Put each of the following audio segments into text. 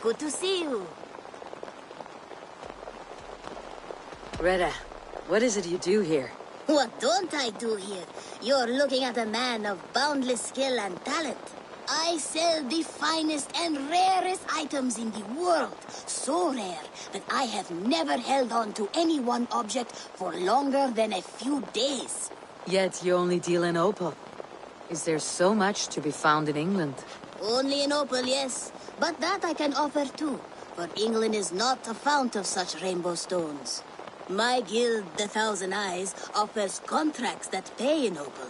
Good to see you. Retta, what is it you do here? What don't I do here? You're looking at a man of boundless skill and talent. I sell the finest and rarest items in the world. So rare that I have never held on to any one object for longer than a few days. Yet you only deal in opal. Is there so much to be found in England? Only in opal, yes. But that I can offer too. For England is not a fount of such rainbow stones. My guild, the Thousand Eyes, offers contracts that pay in opal.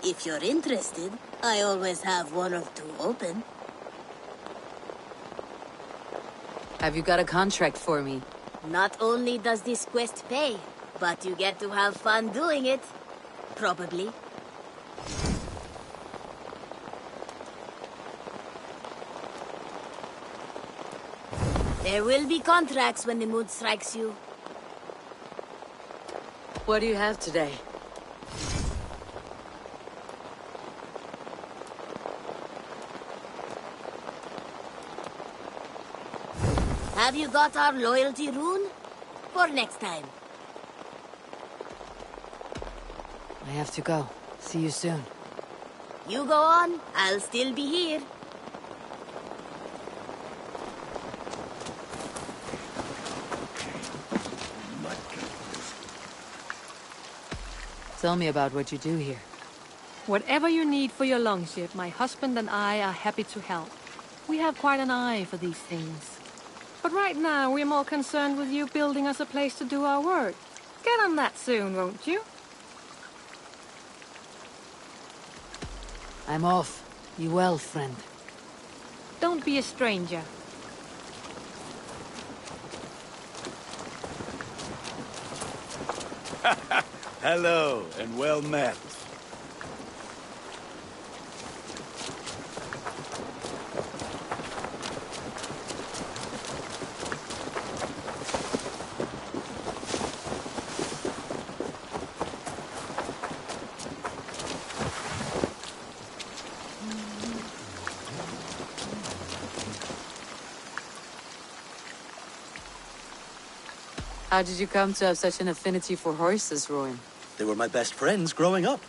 If you're interested, I always have one or two open. Have you got a contract for me? Not only does this quest pay, but you get to have fun doing it. Probably. There will be contracts when the mood strikes you. What do you have today? Have you got our loyalty rune? For next time. I have to go. See you soon. You go on, I'll still be here. Tell me about what you do here. Whatever you need for your longship, my husband and I are happy to help. We have quite an eye for these things. But right now, we're more concerned with you building us a place to do our work. Get on that soon, won't you? I'm off. You well, friend. Don't be a stranger. Hello, and well met. How did you come to have such an affinity for horses, Rowan? They were my best friends growing up.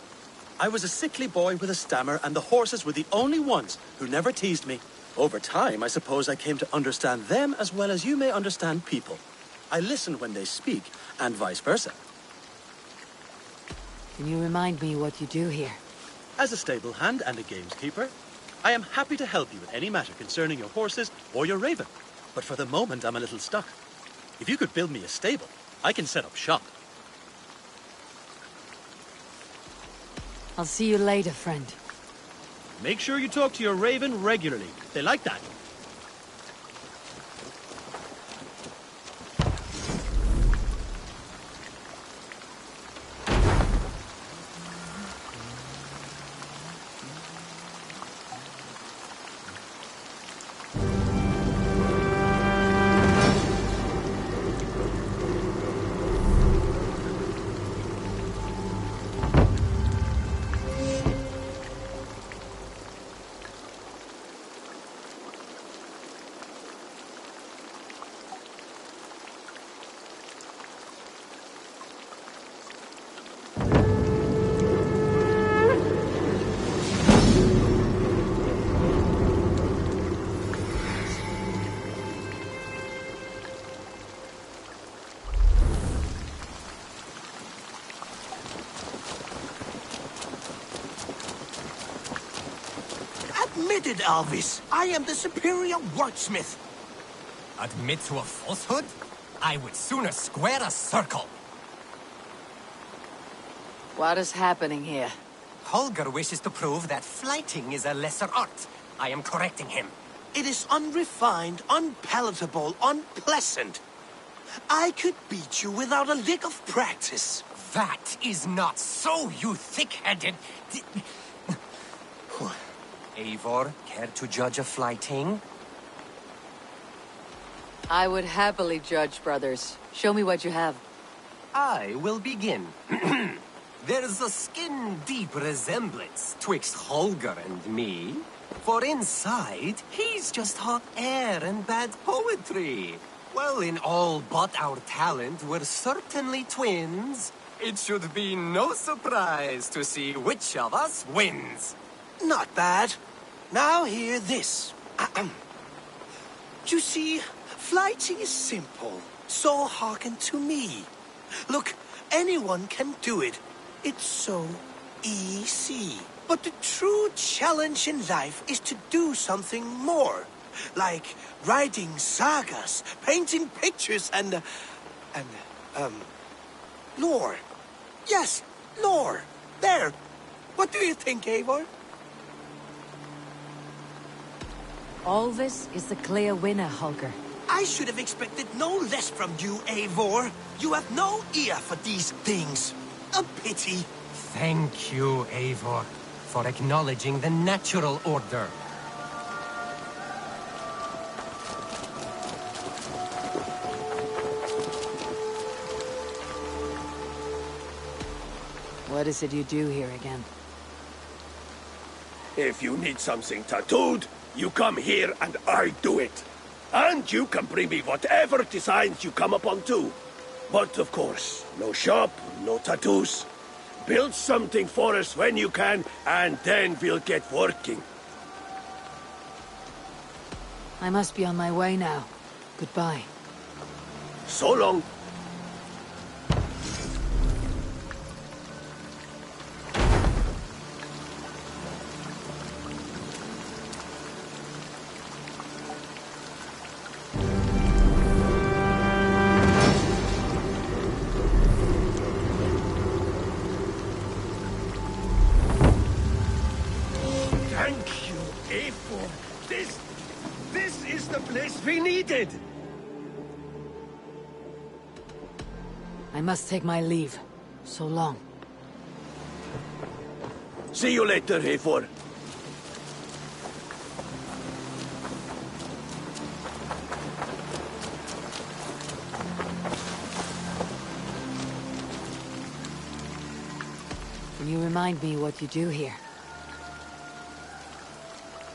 I was a sickly boy with a stammer, and the horses were the only ones who never teased me. Over time, I suppose I came to understand them as well as you may understand people. I listen when they speak, and vice versa. Can you remind me what you do here? As a stable hand and a gameskeeper, I am happy to help you with any matter concerning your horses or your raven. But for the moment, I'm a little stuck. If you could build me a stable, I can set up shop. I'll see you later, friend. Make sure you talk to your raven regularly. They like that. Admitted, Alvis. I am the superior wordsmith. Admit to a falsehood? I would sooner square a circle. What is happening here? Holger wishes to prove that flighting is a lesser art. I am correcting him. It is unrefined, unpalatable, unpleasant. I could beat you without a lick of practice. That is not so, you thick-headed... Eivor, care to judge a flighting? I would happily judge, brothers. Show me what you have. I will begin. There's a skin-deep resemblance twixt Holger and me. For inside, he's just hot air and bad poetry. Well, in all but our talent, we're certainly twins. It should be no surprise to see which of us wins. Not bad. Now hear this. You see, flighting is simple, so hearken to me. Look, anyone can do it. It's so easy. But the true challenge in life is to do something more. Like writing sagas, painting pictures, and lore. Yes, lore. There. What do you think, Eivor? All this is the clear winner, Holger. I should have expected no less from you, Eivor. You have no ear for these things. A pity. Thank you, Eivor, for acknowledging the natural order. What is it you do here again? If you need something tattooed, you come here and I do it. And you can bring me whatever designs you come upon too. But of course, no shop, no tattoos. Build something for us when you can, and then we'll get working. I must be on my way now. Goodbye. So long. Thank you, Eivor. This is the place we needed. I must take my leave. So long. See you later, Eivor. Can you remind me what you do here?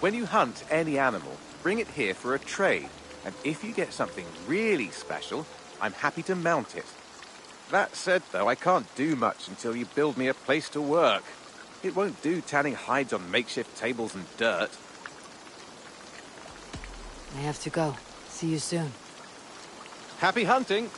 When you hunt any animal, bring it here for a trade. And if you get something really special, I'm happy to mount it. That said, though, I can't do much until you build me a place to work. It won't do tanning hides on makeshift tables and dirt. I have to go. See you soon. Happy hunting!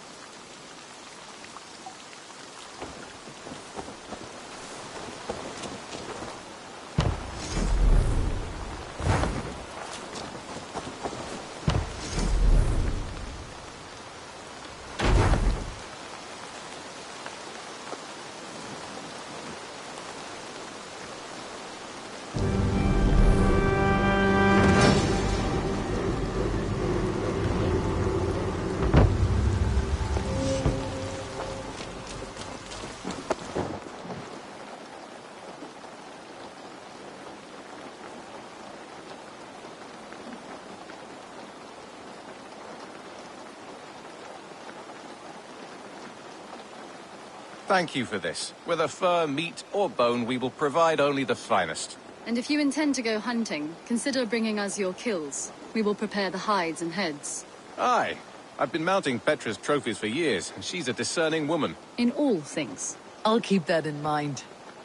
Thank you for this. Whether fur, meat, or bone, we will provide only the finest. And if you intend to go hunting, consider bringing us your kills. We will prepare the hides and heads. Aye. I've been mounting Petra's trophies for years, and she's a discerning woman. In all things. I'll keep that in mind.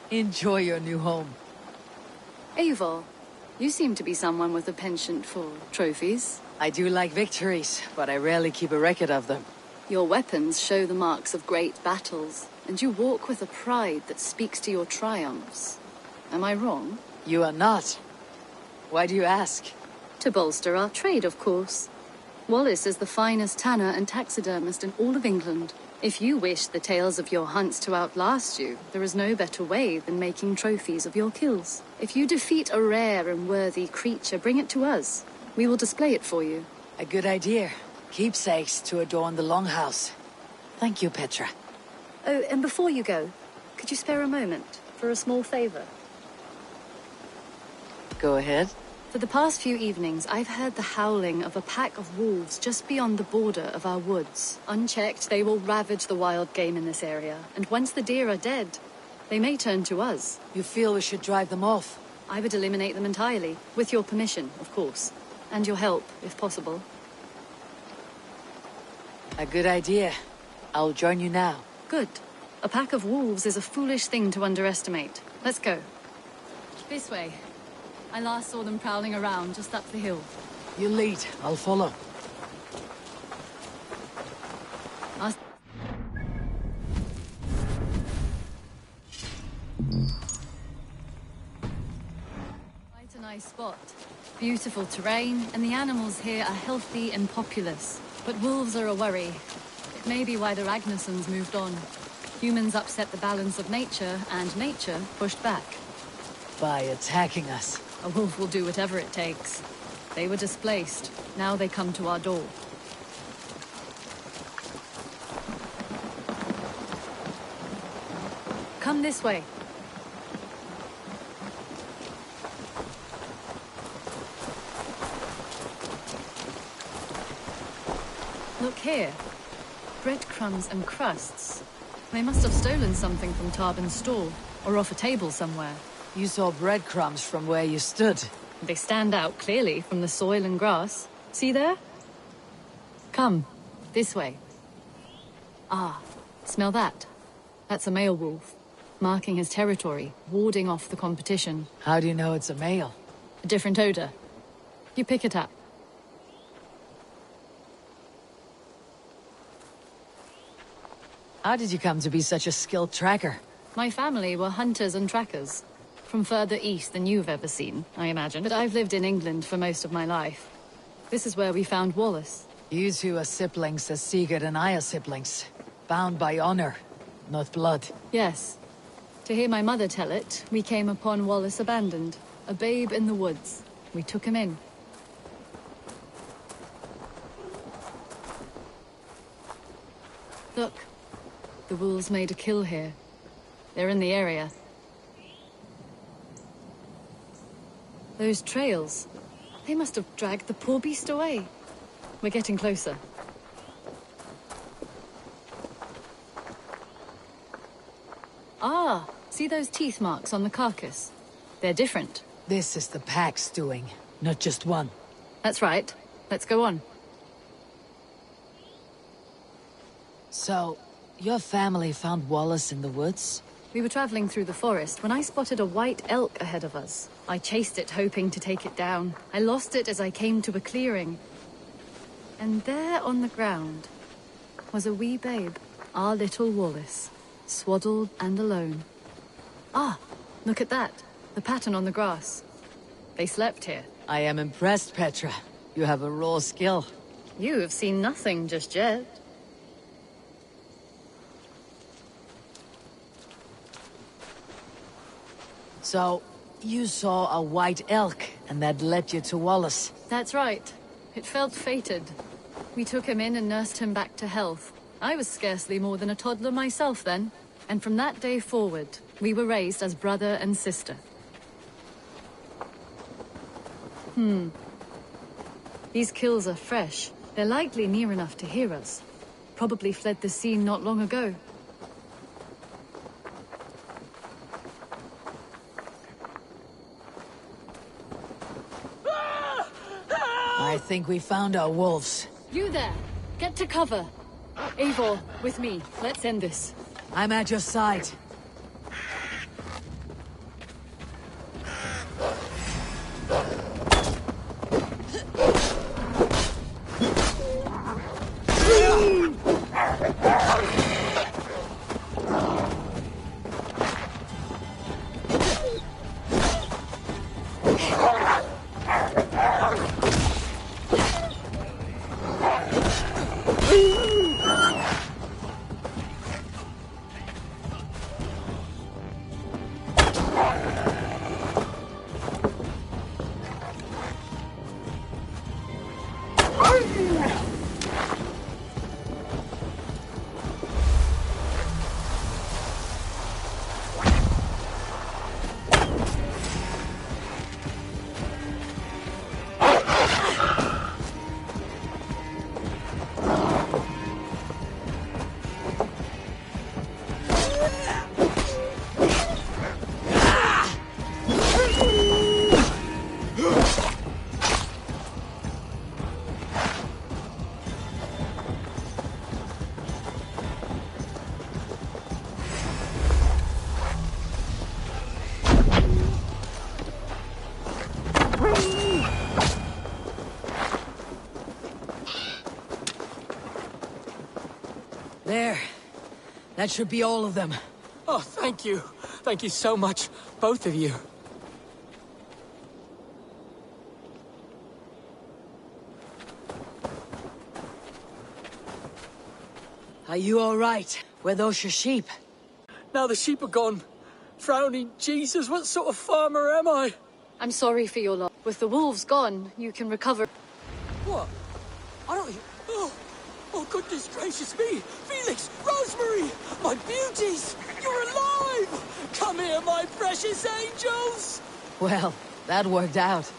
Enjoy your new home. Eivor, you seem to be someone with a penchant for trophies. I do like victories, but I rarely keep a record of them. Your weapons show the marks of great battles, and you walk with a pride that speaks to your triumphs. Am I wrong? You are not. Why do you ask? To bolster our trade, of course. Wallace is the finest tanner and taxidermist in all of England. If you wish the tales of your hunts to outlast you, there is no better way than making trophies of your kills. If you defeat a rare and worthy creature, bring it to us. We will display it for you. A good idea. Keepsakes to adorn the longhouse. Thank you, Petra. Oh, and before you go, could you spare a moment for a small favor? Go ahead. For the past few evenings, I've heard the howling of a pack of wolves just beyond the border of our woods. Unchecked, they will ravage the wild game in this area, and once the deer are dead, They may turn to us. You feel we should drive them off? I would eliminate them entirely, with your permission, of course. And your help, if possible. A good idea. I'll join you now. Good. A pack of wolves is a foolish thing to underestimate. Let's go. This way. I last saw them prowling around just up the hill. You lead. I'll follow. Quite a nice spot. Beautiful terrain, and the animals here are healthy and populous. But wolves are a worry. It may be why the Ragnarsons moved on. Humans upset the balance of nature, and nature pushed back. By attacking us. A wolf will do whatever it takes. They were displaced. Now they come to our door. Come this way. Look here. Breadcrumbs and crusts. They must have stolen something from Tarbin's store, or off a table somewhere. You saw breadcrumbs from where you stood. They stand out clearly from the soil and grass. See there? Come, this way. Ah, smell that? That's a male wolf, marking his territory, warding off the competition. How do you know it's a male? A different odor. You pick it up. How did you come to be such a skilled tracker? My family were hunters and trackers. From further east than you've ever seen, I imagine. But I've lived in England for most of my life. This is where we found Wallace. You two are siblings as Sigurd and I are siblings. Bound by honor, not blood. Yes. To hear my mother tell it, we came upon Wallace abandoned. A babe in the woods. We took him in. Look. The wolves made a kill here. They're in the area. Those trails. They must have dragged the poor beast away. We're getting closer. Ah, see those teeth marks on the carcass? They're different. This is the pack's doing, not just one. That's right. Let's go on. So, your family found Wallace in the woods? We were traveling through the forest when I spotted a white elk ahead of us. I chased it, hoping to take it down. I lost it as I came to a clearing. And there on the ground was a wee babe, our little Wallace, swaddled and alone. Ah, look at that. The pattern on the grass. They slept here. I am impressed, Petra. You have a raw skill. You have seen nothing just yet. So, you saw a white elk, and that led you to Wallace. That's right. It felt fated. We took him in and nursed him back to health. I was scarcely more than a toddler myself then. And from that day forward, we were raised as brother and sister. These kills are fresh. They're likely near enough to hear us. Probably fled the scene not long ago. I think we found our wolves. You there! Get to cover! Eivor, with me. Let's end this. I'm at your side. That should be all of them. Oh, thank you. Thank you so much, both of you. Are you all right? Were those your sheep? Now the sheep are gone. Frowning Jesus, what sort of farmer am I? I'm sorry for your loss. With the wolves gone, you can recover. What? I don't... Oh, goodness gracious me! Felix! Rosemary! My beauties! You're alive! Come here, my precious angels! Well, that worked out.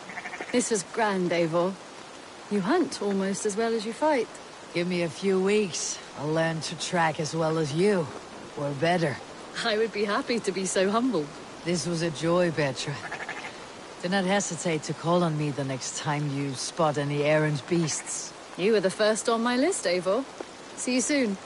This was grand, Eivor. You hunt almost as well as you fight. Give me a few weeks. I'll learn to track as well as you. Or better. I would be happy to be so humbled. This was a joy, Petra. Do not hesitate to call on me the next time you spot any errant beasts. You were the first on my list, Eivor. See you soon.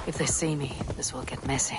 If they see me, this will get messy.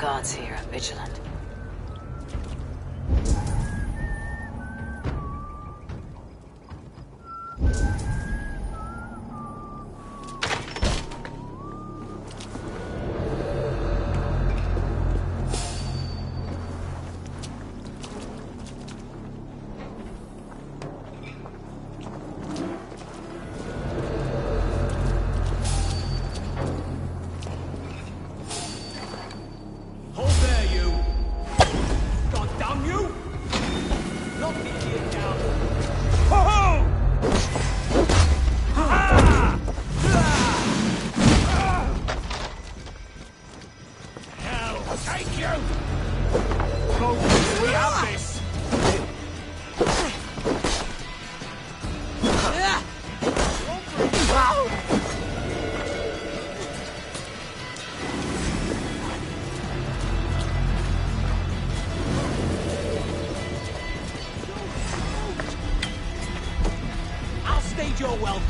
guards here are vigilant. Hold there, you! God damn you! Knock the idiot down! Ho ho! Ah! Hell, take you! Go, we have this! I'll stage your welcome.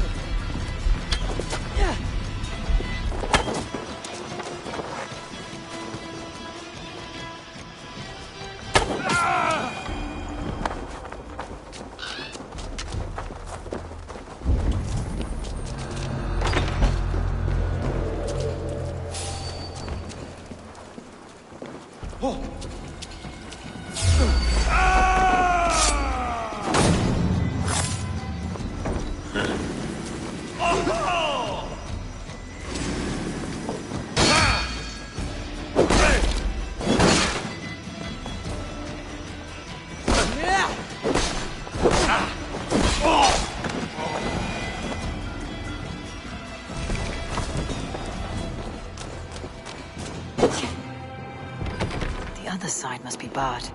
The other side must be barred.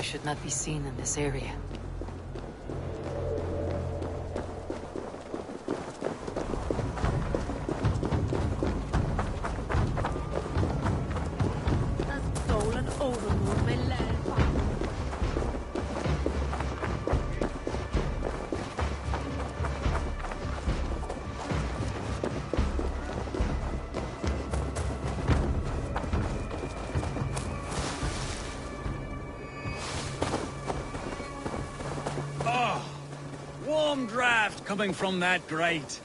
Should not be seen in this area. warm draft coming from that grate.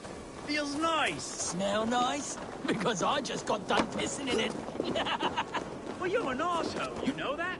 Feels nice. Smell nice? Because I just got done pissing in it. Well, you're an arsehole, you know that?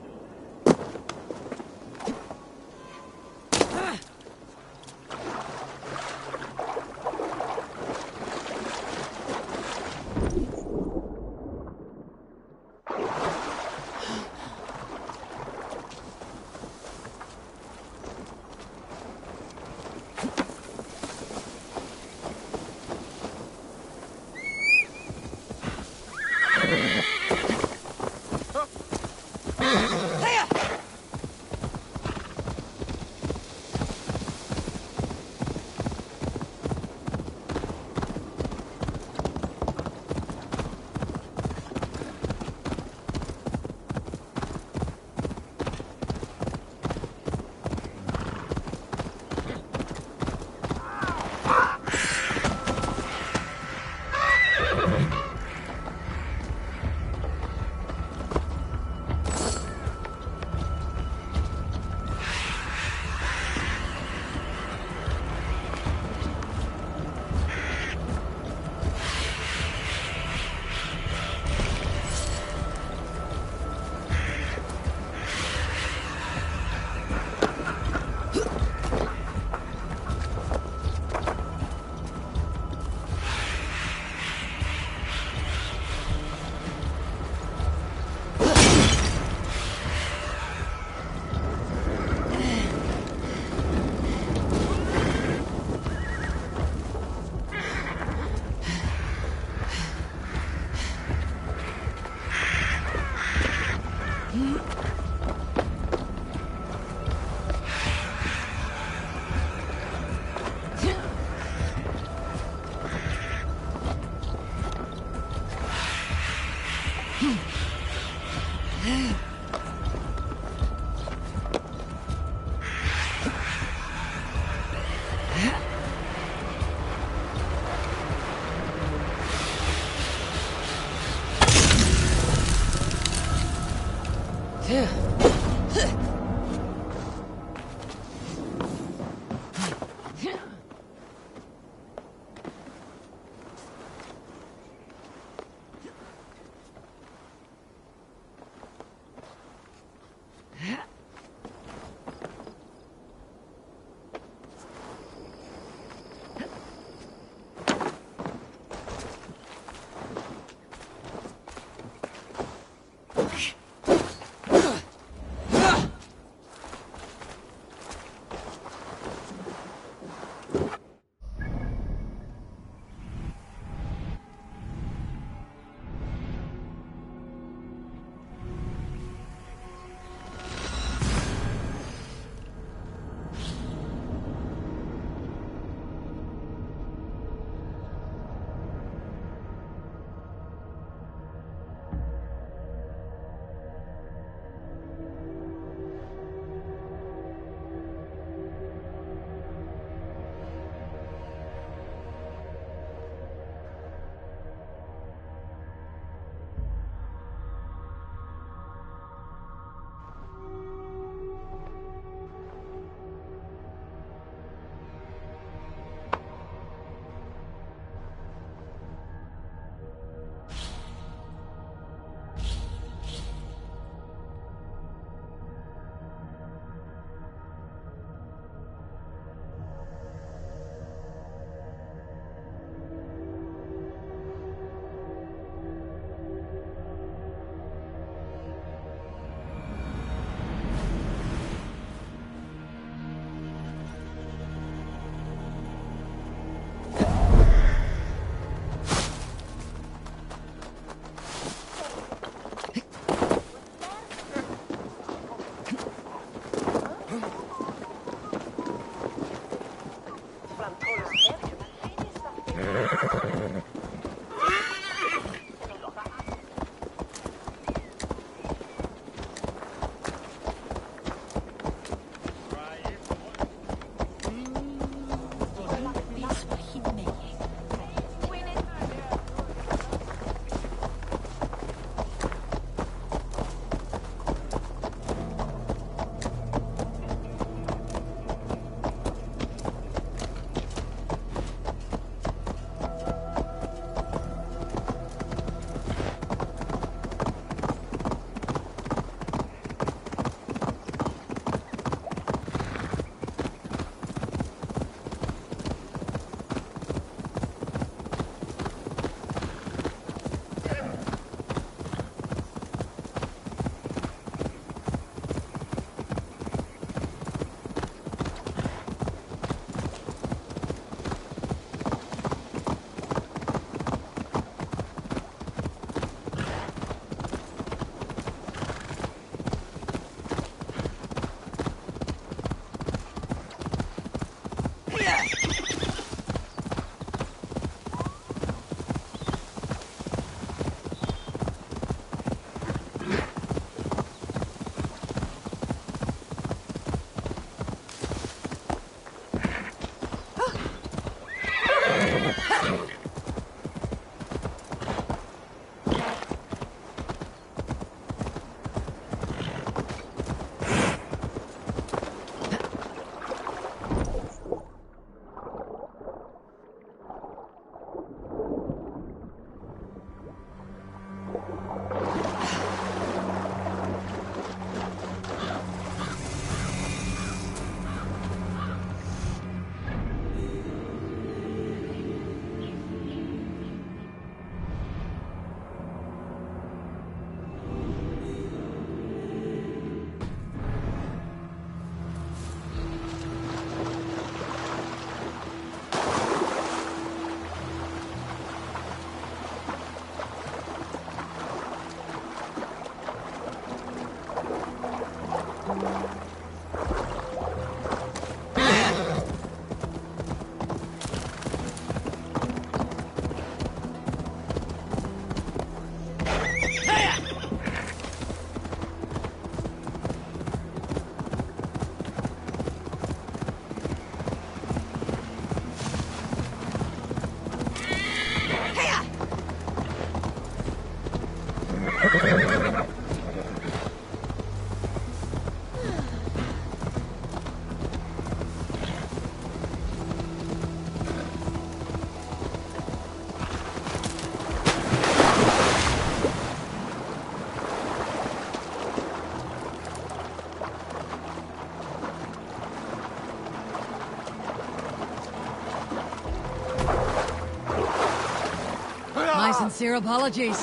sincere apologies.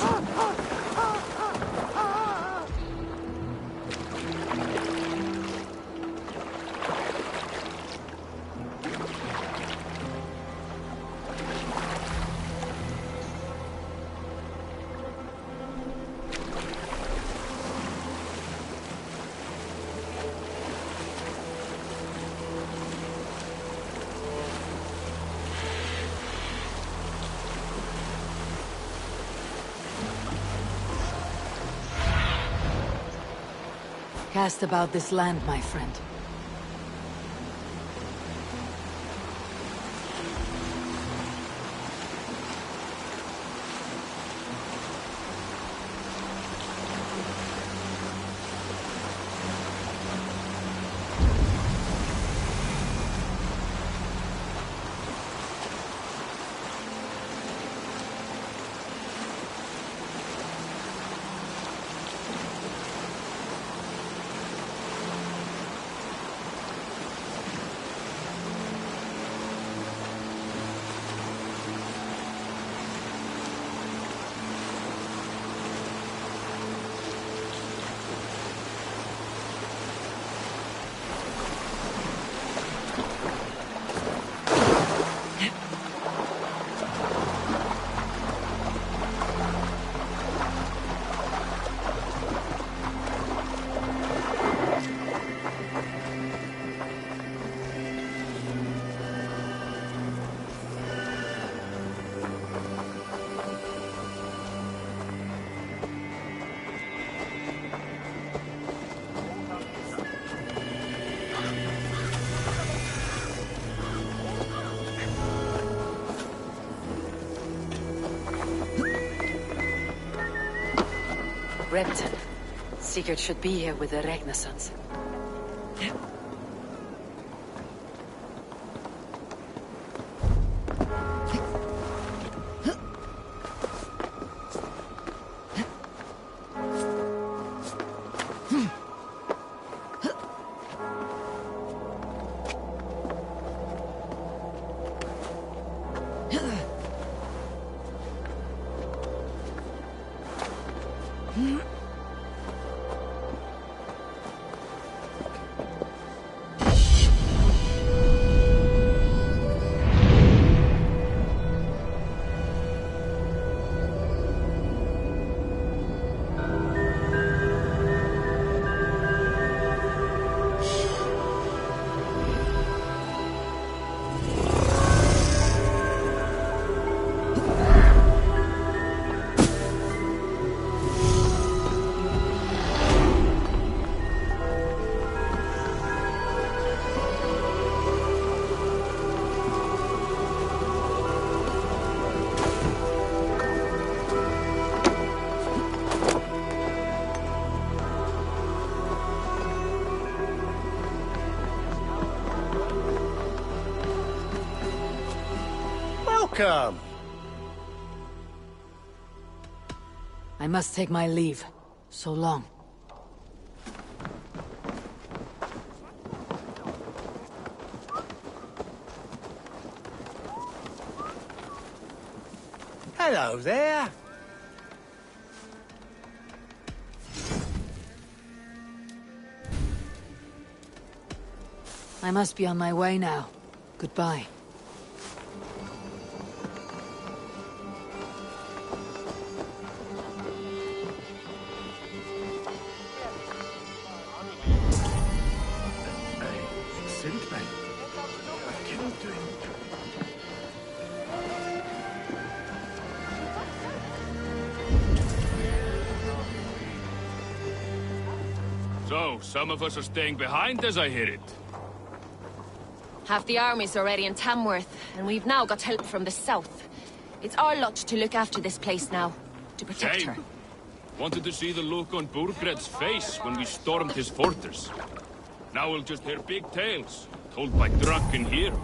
Cast about this land, my friend. Repton. Sigurd should be here with the Ragnarsons. Welcome. I must take my leave. So long. Hello there. I must be on my way now. Goodbye. So, some of us are staying behind as I hear it. Half the army's already in Tamworth, and we've now got help from the south. It's our lot to look after this place now, to protect Same. her. Wanted to see the look on Burgred's face when we stormed his fortress. Now we'll just hear big tales, told by drunken heroes.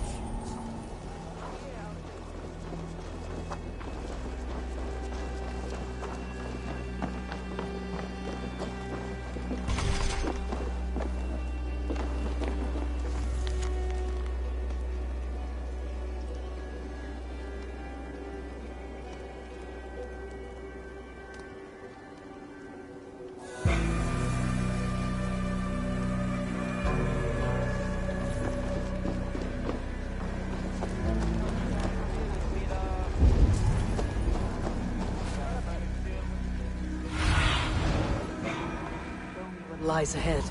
lies ahead.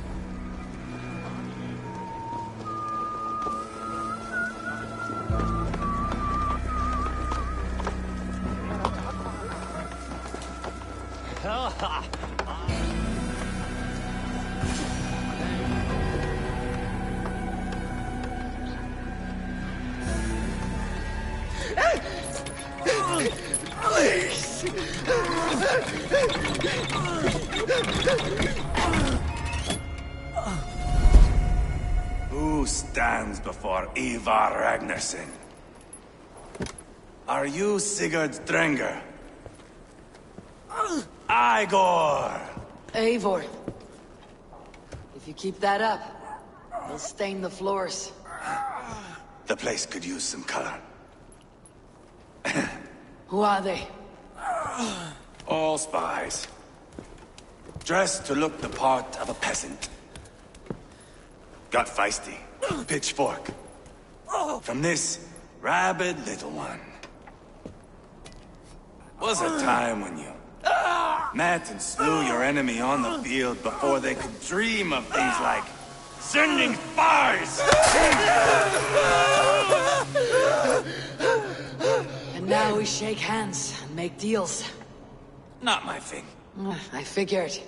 Who stands before Ivar Ragnarsson? Are you Sigurd Drenger? Igor! Eivor. If you keep that up, you'll stain the floors. The place could use some color. Who are they? All spies. Dressed to look the part of a peasant. Got feisty. Pitchfork. From this rabid little one. Was a time when you met and slew your enemy on the field before they could dream of things like sending spies! And now we shake hands and make deals. Not my thing. I figured.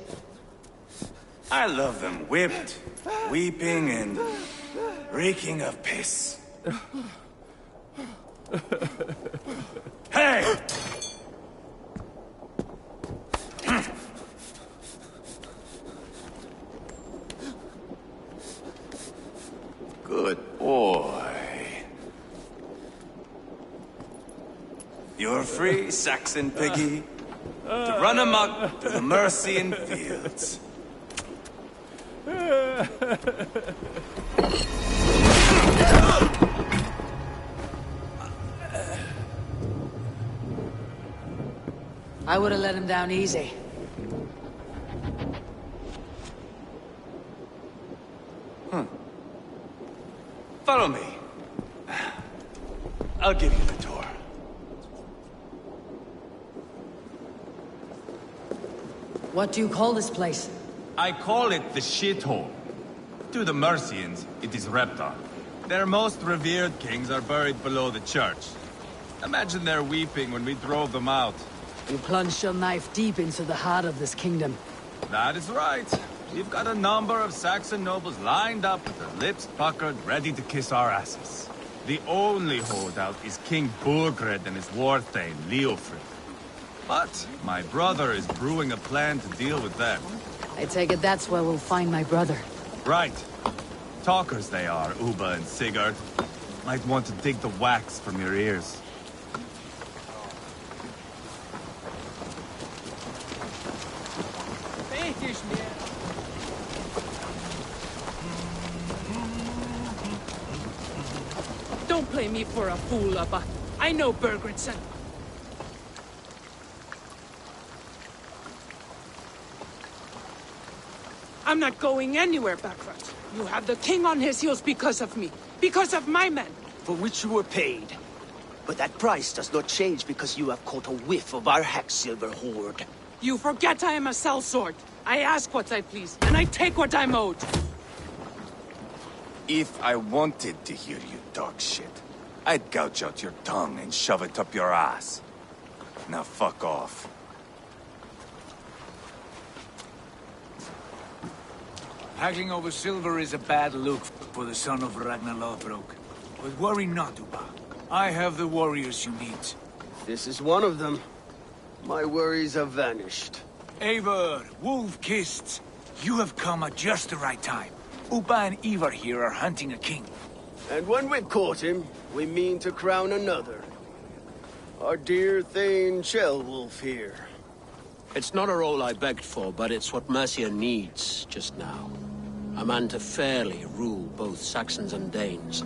I love them whipped, weeping, and reeking of piss. Hey! Good boy. You're free, Saxon piggy, to run amok to the Mercian fields. I would have let him down easy. Follow me. I'll give you the tour. What do you call this place? I call it the shithole. To the Mercians, it is Reptar. Their most revered kings are buried below the church. Imagine their weeping when we drove them out. You plunged your knife deep into the heart of this kingdom. That is right. We've got a number of Saxon nobles lined up with their lips puckered, ready to kiss our asses. The only holdout is King Burgred and his war thane, Leofrid. But my brother is brewing a plan to deal with them. I take it that's where we'll find my brother. Right. Talkers they are, Uba and Sigurd. Might want to dig the wax from your ears. Don't play me for a fool, Abba. I know Bergredson. I'm not going anywhere, Backrut. You have the king on his heels because of me. Because of my men. For which you were paid. But that price does not change because you have caught a whiff of our Hacksilver hoard. You forget I am a sellsword. I ask what I please, and I take what I'm owed. If I wanted to hear you talk shit, I'd gouge out your tongue and shove it up your ass. Now fuck off. Haggling over silver is a bad look for the son of Ragnar Lothbrok. But worry not, Uba. I have the warriors you need. This is one of them. My worries have vanished. Eivor, Wolf-Kissed, you have come at just the right time. Uba and Ivar here are hunting a king. And when we've caught him, we mean to crown another. Our dear Thane Shellwolf here. It's not a role I begged for, but it's what Mercia needs just now. A man to fairly rule both Saxons and Danes.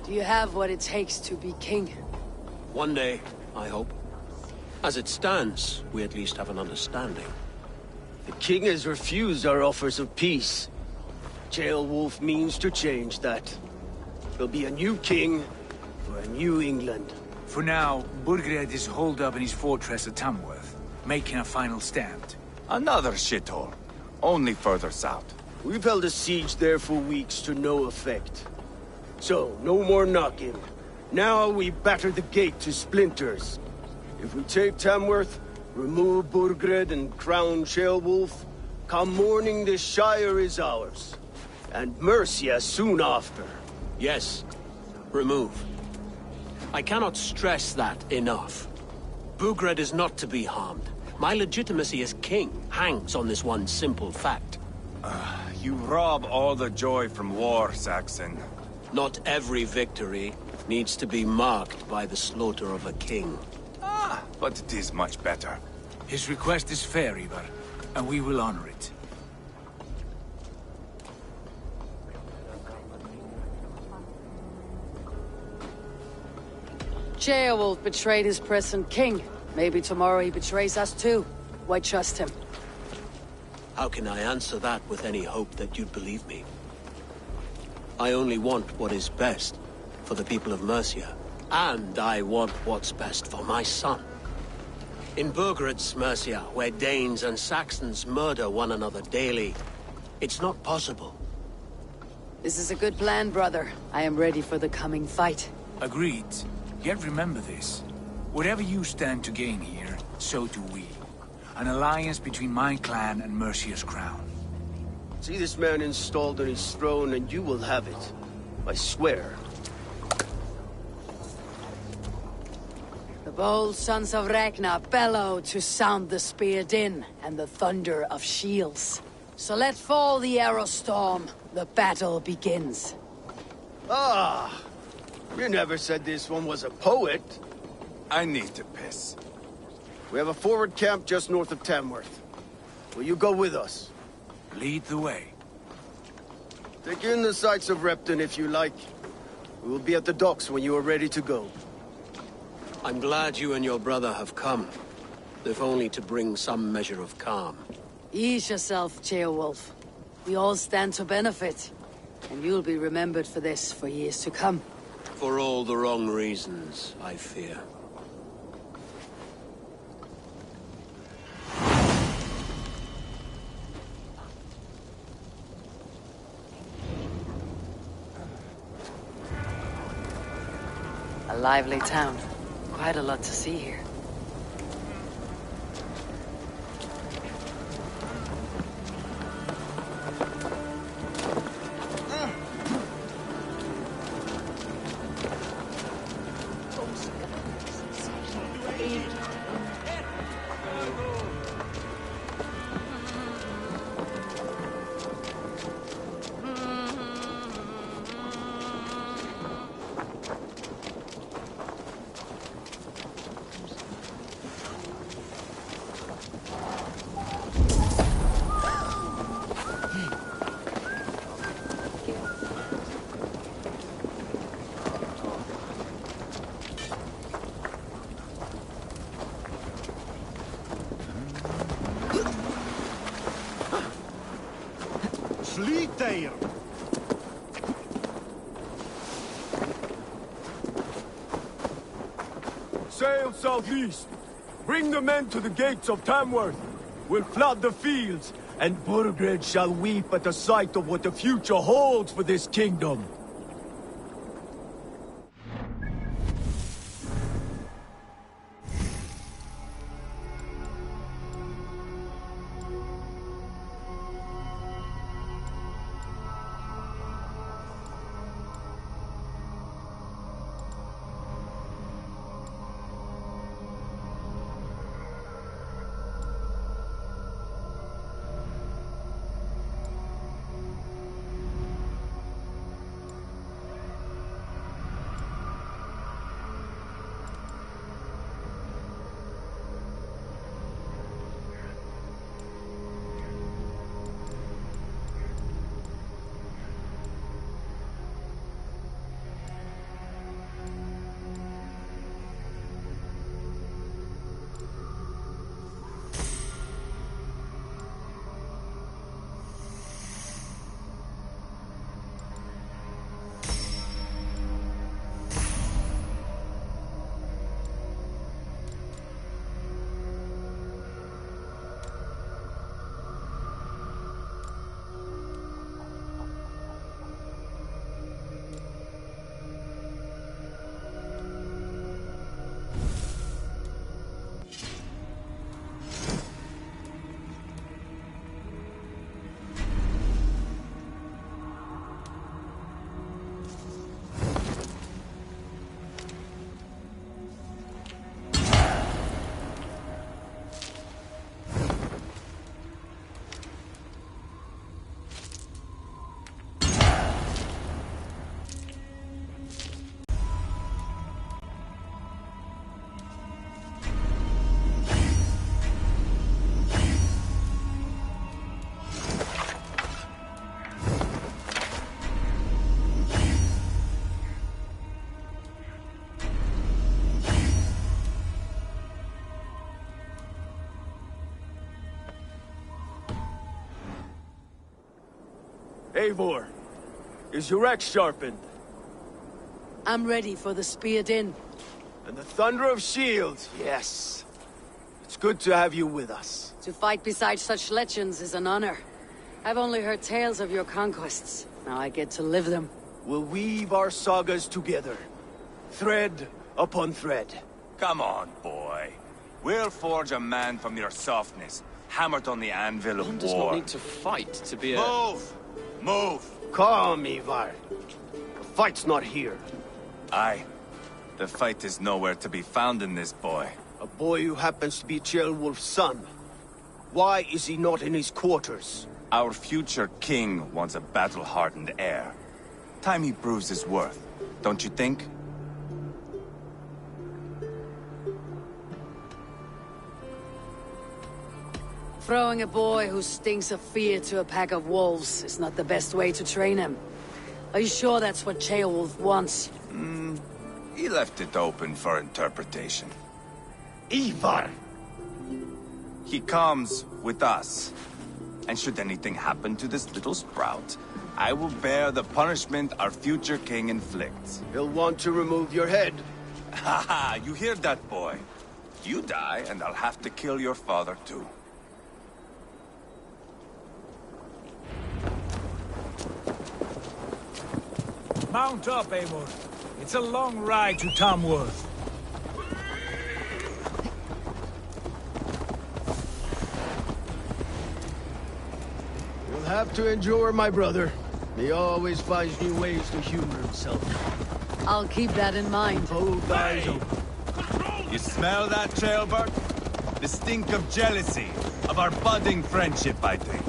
Do you have what it takes to be king? One day, I hope. As it stands, we at least have an understanding. The king has refused our offers of peace. Jailwolf means to change that. There'll be a new king for a new England. For now, Burgred is holed up in his fortress at Tamworth, making a final stand. Another shithole. Only further south. We've held a siege there for weeks to no effect. So, no more knocking. Now we batter the gate to splinters. If we take Tamworth, remove Burgred and crown Jailwolf, come morning the Shire is ours. And Mercia soon after. Yes, remove. I cannot stress that enough. Burgred is not to be harmed. My legitimacy as king hangs on this one simple fact. You rob all the joy from war, Saxon. Not every victory needs to be marked by the slaughter of a king. But it is much better. His request is fair, Ivar, and we will honor it. Beowulf betrayed his present king. Maybe tomorrow he betrays us too. Why trust him? How can I answer that with any hope that you'd believe me? I only want what is best for the people of Mercia. And I want what's best for my son. In Burgred's Mercia, where Danes and Saxons murder one another daily, it's not possible. This is a good plan, brother. I am ready for the coming fight. Agreed. Yet remember this. Whatever you stand to gain here, so do we. An alliance between my clan and Mercia's crown. See this man installed on his throne and you will have it. I swear. The bold sons of Ragnar bellow to sound the spear din and the thunder of shields. So let fall the arrow storm. The battle begins. Ah! You never said this one was a poet. I need to piss. We have a forward camp just north of Tamworth. Will you go with us? Lead the way. Take in the sights of Repton if you like. We will be at the docks when you are ready to go. I'm glad you and your brother have come, if only to bring some measure of calm. Ease yourself, Beowulf. We all stand to benefit, and you'll be remembered for this for years to come. For all the wrong reasons, I fear. A lively town. Quite a lot to see here. Sleep there! Sail southeast. Bring the men to the gates of Tamworth. We'll flood the fields, and Burgred shall weep at the sight of what the future holds for this kingdom. Eivor, is your axe sharpened? I'm ready for the spear din. And the thunder of shields, yes. It's good to have you with us. To fight beside such legends is an honor. I've only heard tales of your conquests. Now I get to live them. We'll weave our sagas together. Thread upon thread. Come on, boy. We'll forge a man from your softness, hammered on the anvil of One war. does not need to fight to be a... Move! Move! Calm, Ivar. The fight's not here. Aye. The fight is nowhere to be found in this boy. A boy who happens to be Ceolwulf's son. Why is he not in his quarters? Our future king wants a battle-hardened heir. Time he proves his worth, don't you think? Throwing a boy who stinks of fear to a pack of wolves is not the best way to train him. Are you sure that's what Ceolwulf wants? He left it open for interpretation. Ivar! He comes with us. And should anything happen to this little sprout, I will bear the punishment our future king inflicts. He'll want to remove your head. Ha ha! You hear that, boy? You die, and I'll have to kill your father, too. Mount up, Eivor. It's a long ride to Tamworth. You'll have to endure my brother. He always finds new ways to humor himself. I'll keep that in mind. Both eyes open. You smell that, Trailbird? The stink of jealousy, of our budding friendship, I think.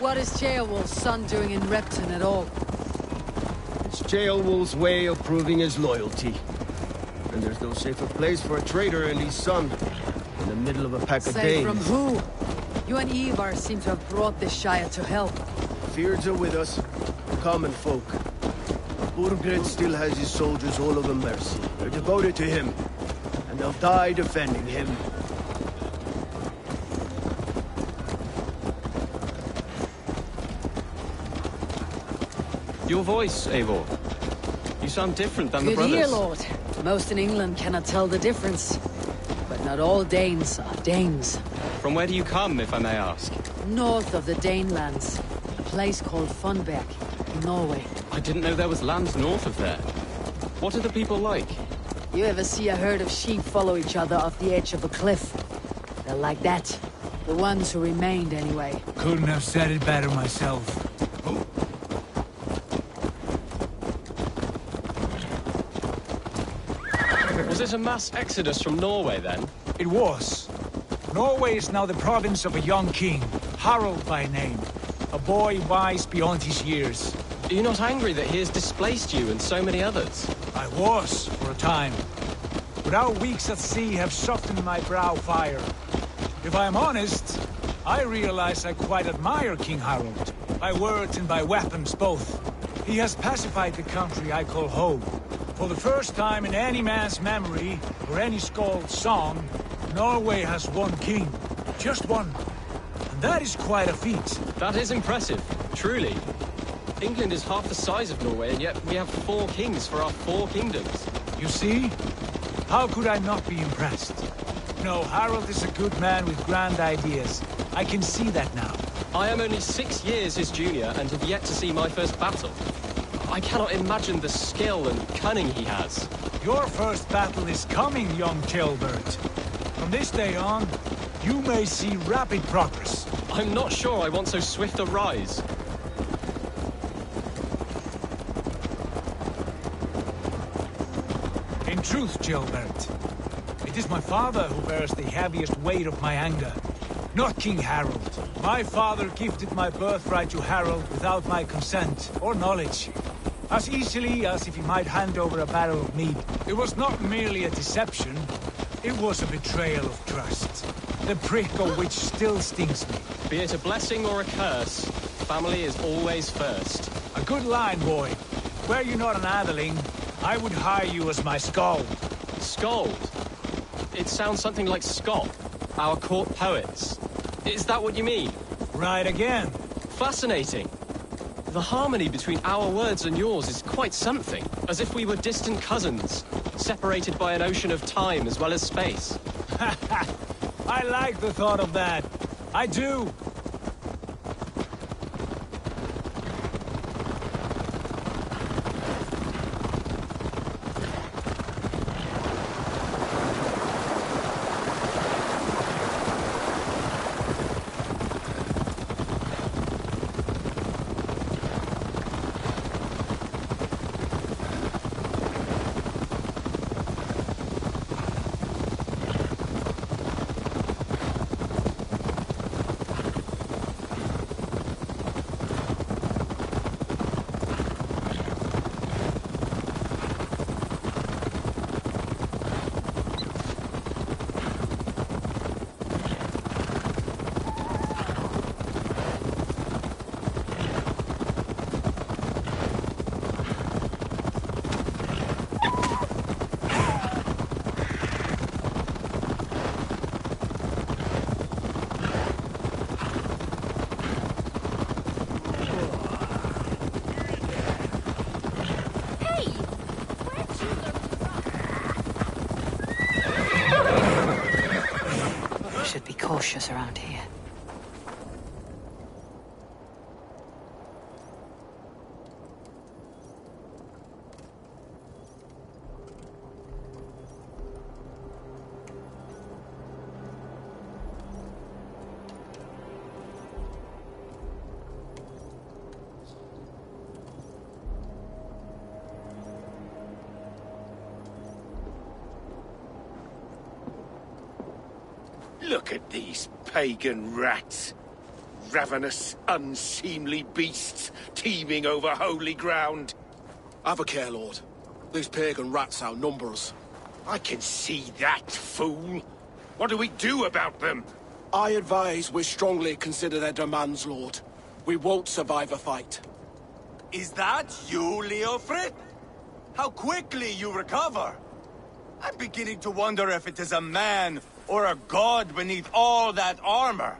What is Ceolwulf's son doing in Repton at all? It's Ceolwulf's way of proving his loyalty. And there's no safer place for a traitor and his son. In the middle of a pack of Say Danes. from who? You and Ivar seem to have brought this Shire to help. Fears are with us. Common folk. Burgred still has his soldiers all over Mercy. They're devoted to him. And they'll die defending him. Your voice, Eivor. You sound different than the Good brothers. ear, Lord. Most in England cannot tell the difference. But not all Danes are Danes. From where do you come, if I may ask? North of the Danelands. A place called Funberg, in Norway. I didn't know there was land north of there. What are the people like? You ever see a herd of sheep follow each other off the edge of a cliff? They're like that. The ones who remained, anyway. Couldn't have said it better myself. Was it a mass exodus from Norway, then? It was. Norway is now the province of a young king, Harald by name. A boy wise beyond his years. Are you not angry that he has displaced you and so many others? I was, for a time. But our weeks at sea have softened my brow fire. If I am honest, I realize I quite admire King Harald. By words and by weapons both. He has pacified the country I call home. For the first time in any man's memory, or any skald's song, Norway has one king. Just one. And that is quite a feat. That is impressive, truly. England is half the size of Norway, and yet we have 4 kings for our 4 kingdoms. You see? How could I not be impressed? No, Harald is a good man with grand ideas. I can see that now. I am only 6 years his junior and have yet to see my first battle. I cannot imagine the skill and cunning he has. Your first battle is coming, young Ceolbert. From this day on, you may see rapid progress. I'm not sure I want so swift a rise. In truth, Ceolbert, it is my father who bears the heaviest weight of my anger. Not King Harald. My father gifted my birthright to Harald without my consent or knowledge. As easily as if he might hand over a barrel of mead. It was not merely a deception, it was a betrayal of trust. The prick of which still stings me. Be it a blessing or a curse, family is always first. A good line, boy. Were you not an atheling, I would hire you as my skald. Skald? It sounds something like Scott, our court poets. Is that what you mean? Right again. Fascinating. The harmony between our words and yours is quite something, as if we were distant cousins, separated by an ocean of time as well as space. I like the thought of that. I do. Should be cautious around here. Look at these pagan rats. Ravenous, unseemly beasts teeming over holy ground. Have a care, Lord. These pagan rats outnumber us. I can see that, fool. What do we do about them? I advise we strongly consider their demands, Lord. We won't survive a fight. Is that you, Leofrid? How quickly you recover! I'm beginning to wonder if it is a man or a god beneath all that armor.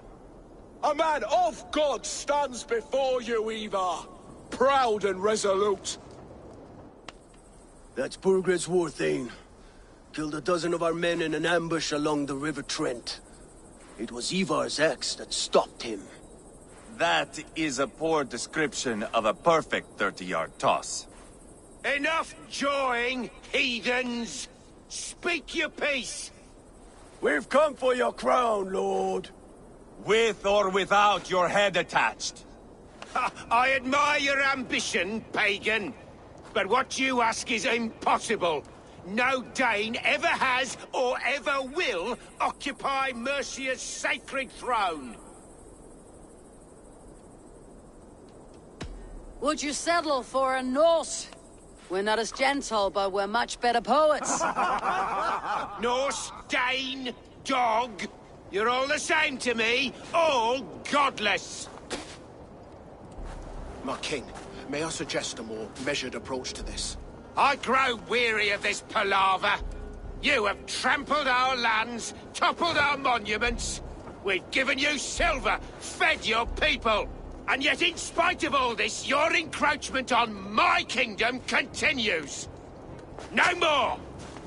A man of God stands before you, Ivar. Proud and resolute. That's Burgred's war thane. Killed a dozen of our men in an ambush along the River Trent. It was Ivar's axe that stopped him. That is a poor description of a perfect 30-yard toss. Enough jawing, heathens! Speak your piece! We've come for your crown, Lord. With or without your head attached. Ha, I admire your ambition, pagan. But what you ask is impossible. No Dane ever has or ever will occupy Mercia's sacred throne. Would you settle for a Norse? We're not as gentle, but we're much better poets. Norse, Dane, dog. You're all the same to me. All godless. My king, may I suggest a more measured approach to this? I grow weary of this palaver. You have trampled our lands, toppled our monuments. We've given you silver, fed your people. And yet, in spite of all this, your encroachment on my kingdom continues. No more!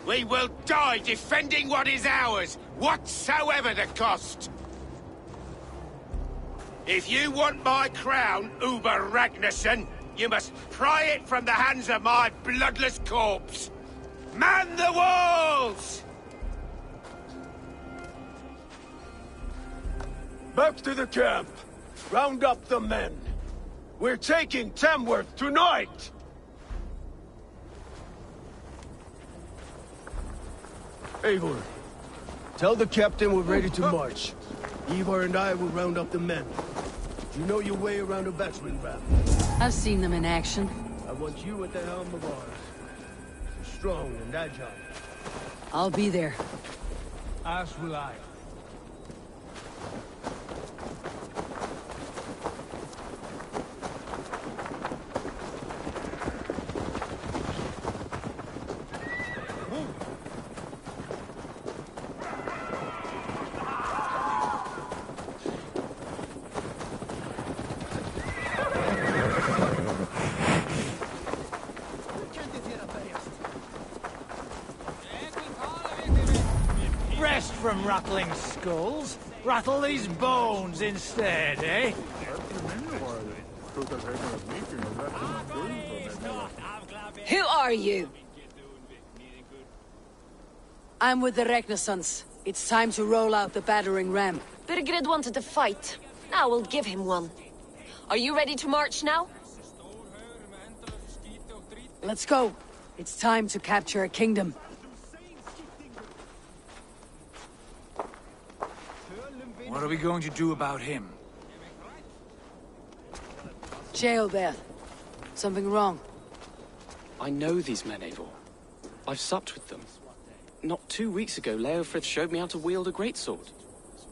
We will die defending what is ours, whatsoever the cost. If you want my crown, Uber Ragnarsson, you must pry it from the hands of my bloodless corpse. Man the walls! Back to the camp. Round up the men. We're taking Tamworth tonight! Eivor, tell the captain we're ready to march. Ivar and I will round up the men. You know your way around a battering ram. I've seen them in action. I want you at the helm of ours. Strong and agile. I'll be there. As will I. from rattling skulls. Rattle these bones instead, eh? Who are you? I'm with the Renaissance. It's time to roll out the battering ram. Birgrid wanted to fight. Now we'll give him one. Are you ready to march now? Let's go. It's time to capture a kingdom. What are we going to do about him? Jail there. Something wrong. I know these men, Eivor. I've supped with them. Not 2 weeks ago, Leofrith showed me how to wield a greatsword.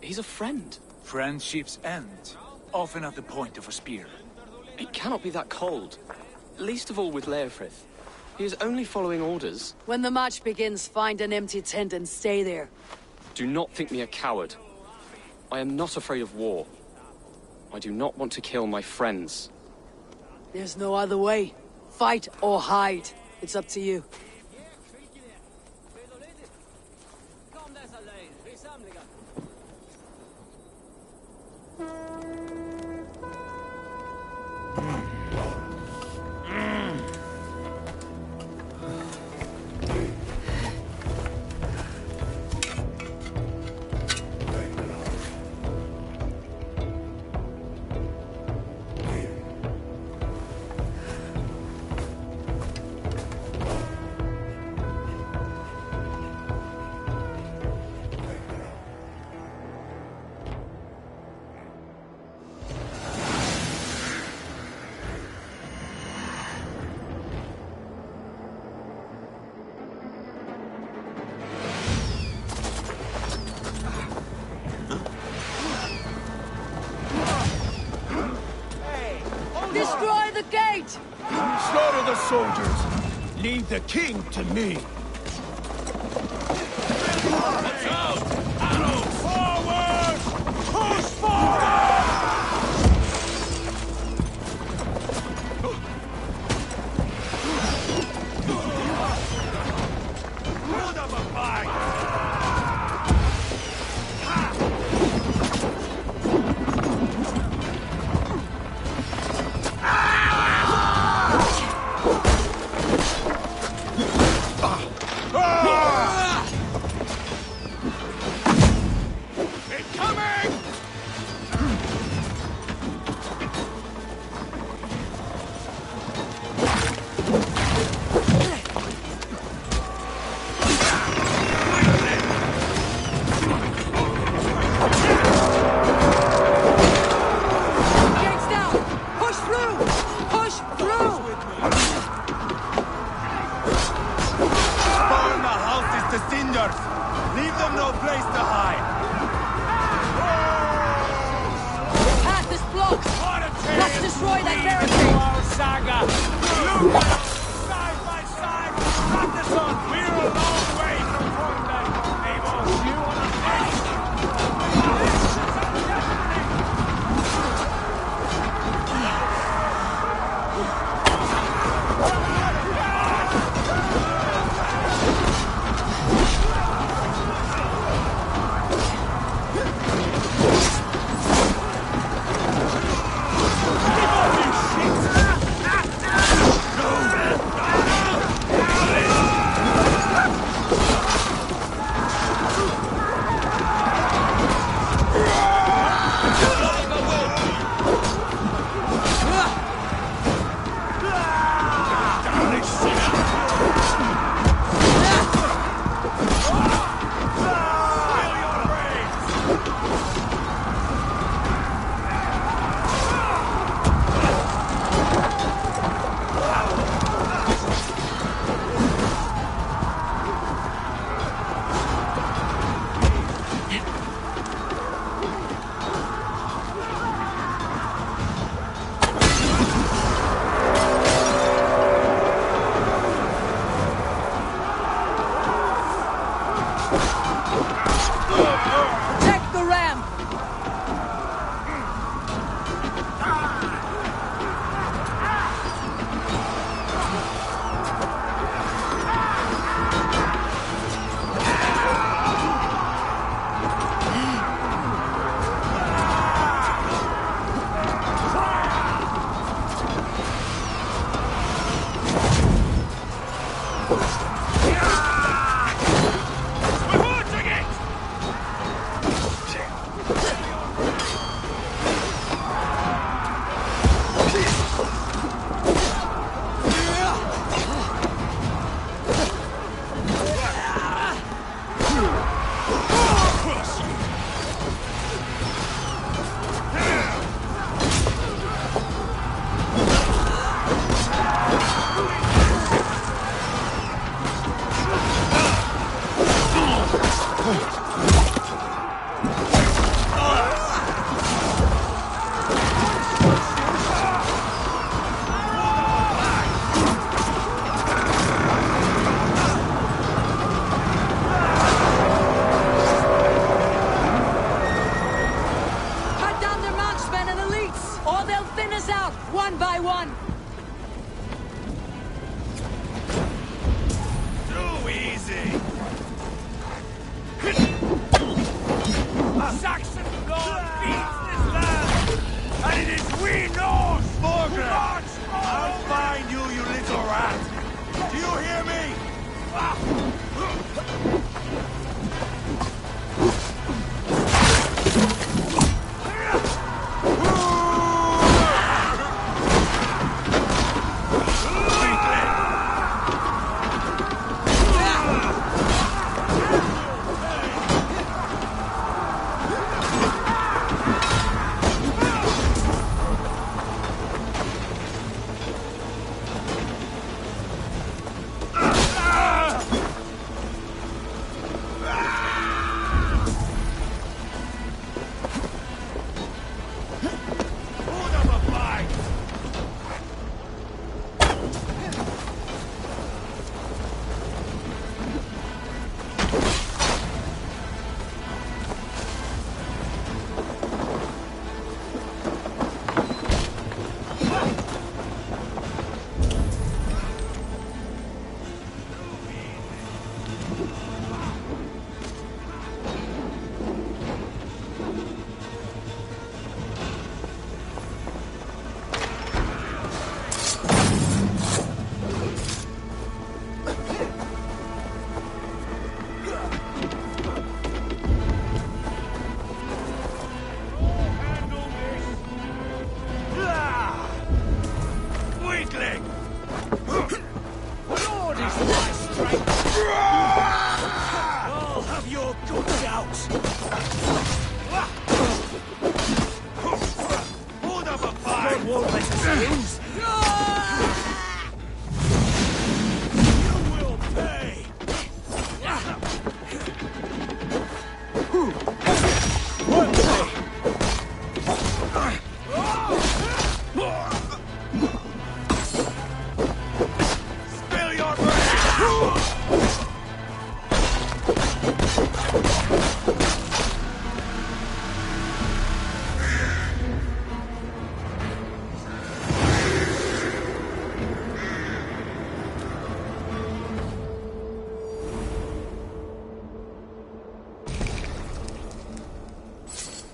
He's a friend. Friendships end, often at the point of a spear. It cannot be that cold. Least of all with Leofrith. He is only following orders. When the march begins, find an empty tent and stay there. Do not think me a coward. I am not afraid of war. I do not want to kill my friends. There's no other way. Fight or hide. It's up to you. Destroy the gate! Slaughter the soldiers. Leave the king to me. Watch out! Arrows! Forward! Push forward! Good of a fight!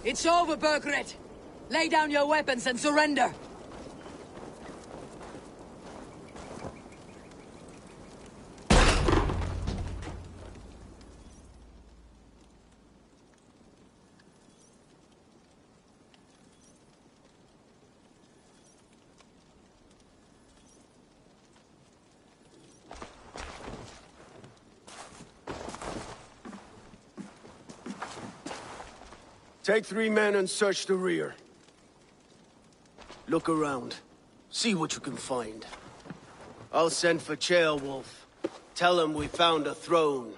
It's over, Burgred. Lay down your weapons and surrender. Take 3 men and search the rear. Look around. See what you can find. I'll send for Ceolwulf. Tell him we found a throne.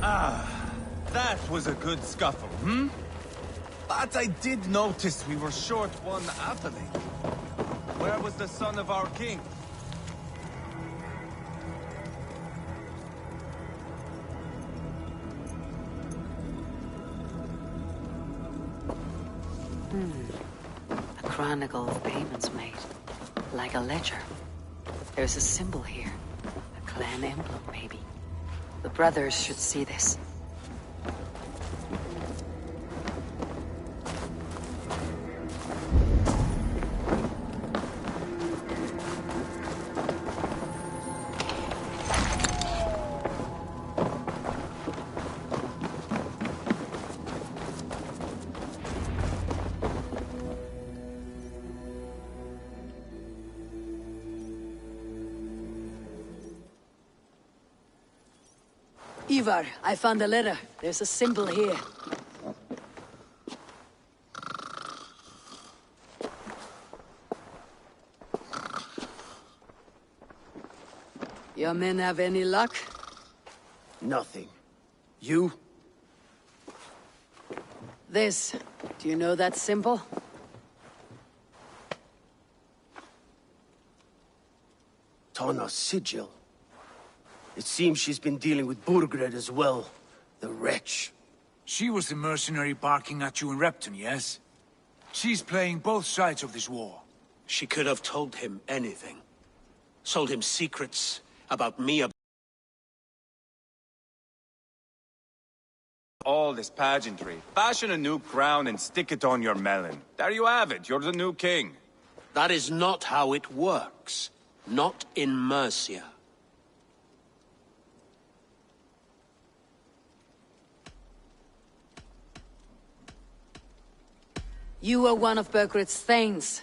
Ah, that was a good scuffle, hmm? But I did notice we were short one athelate. Where was the son of our king? A chronicle of payments made. Like a ledger. There's a symbol here. A clan emblem, maybe. The brothers should see this. Ivar, I found a letter. There's a symbol here. Your men have any luck? Nothing. You? This. Do you know that symbol? Tana's sigil. It seems she's been dealing with Burgred as well. The wretch. She was the mercenary barking at you in Repton, yes? She's playing both sides of this war. She could have told him anything. Sold him secrets about me. All this pageantry. Fashion a new crown and stick it on your melon. There you have it, you're the new king. That is not how it works. Not in Mercia. You were one of Burgred's thanes.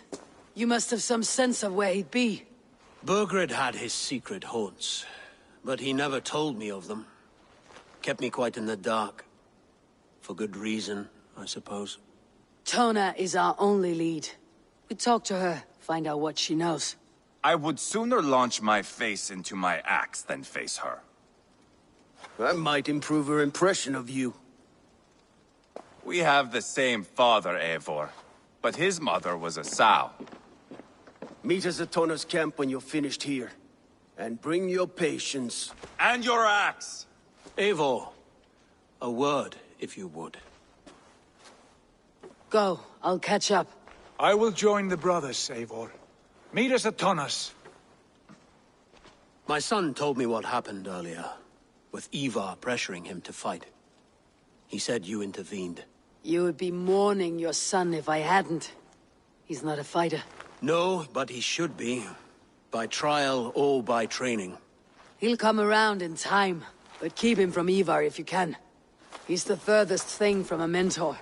You must have some sense of where he'd be. Burgred had his secret haunts, but he never told me of them. Kept me quite in the dark. For good reason, I suppose. Tona is our only lead. We talk to her, find out what she knows. I would sooner launch my face into my axe than face her. That might improve her impression of you. We have the same father, Eivor, but his mother was a sow. Meet us at Tona's camp when you're finished here. And bring your patience. And your axe! Eivor, a word, if you would. Go, I'll catch up. I will join the brothers, Eivor. Meet us at Tona's. My son told me what happened earlier, with Ivar pressuring him to fight. He said you intervened. You would be mourning your son if I hadn't. He's not a fighter. No, but he should be. By trial or by training. He'll come around in time, but keep him from Ivar if you can. He's the furthest thing from a mentor.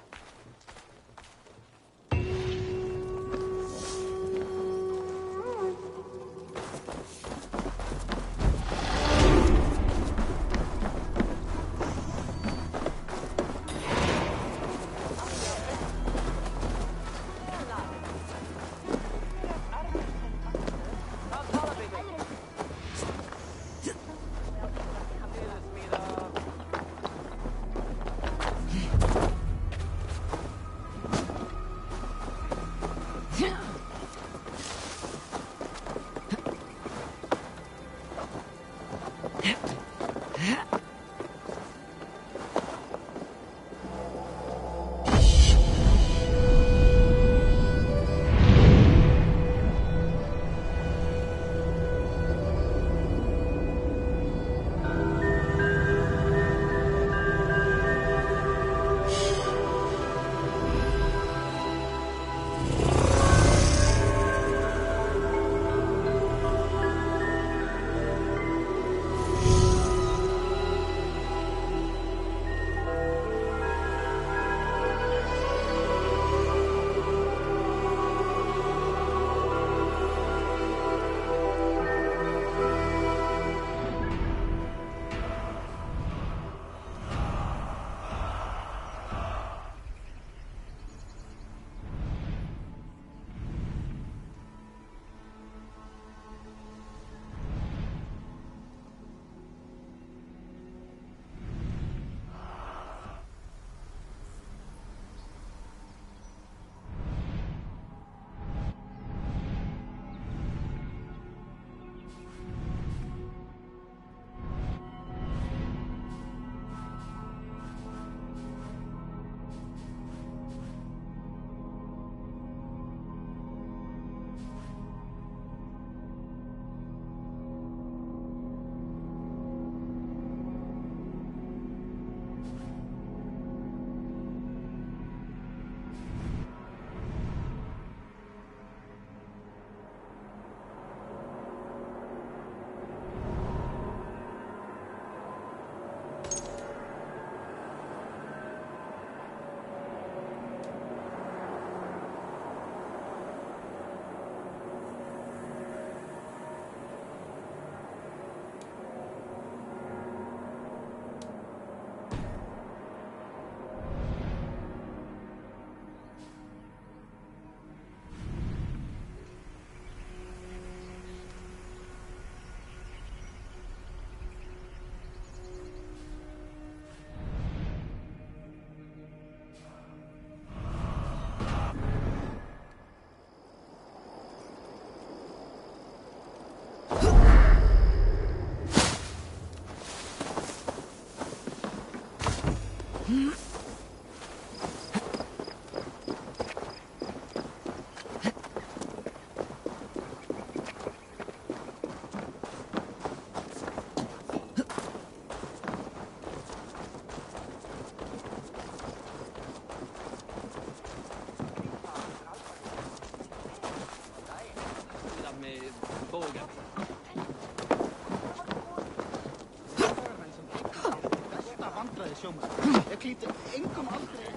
Ég klípti engum aldrei.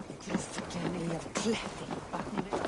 Ég klípti genni af kletti.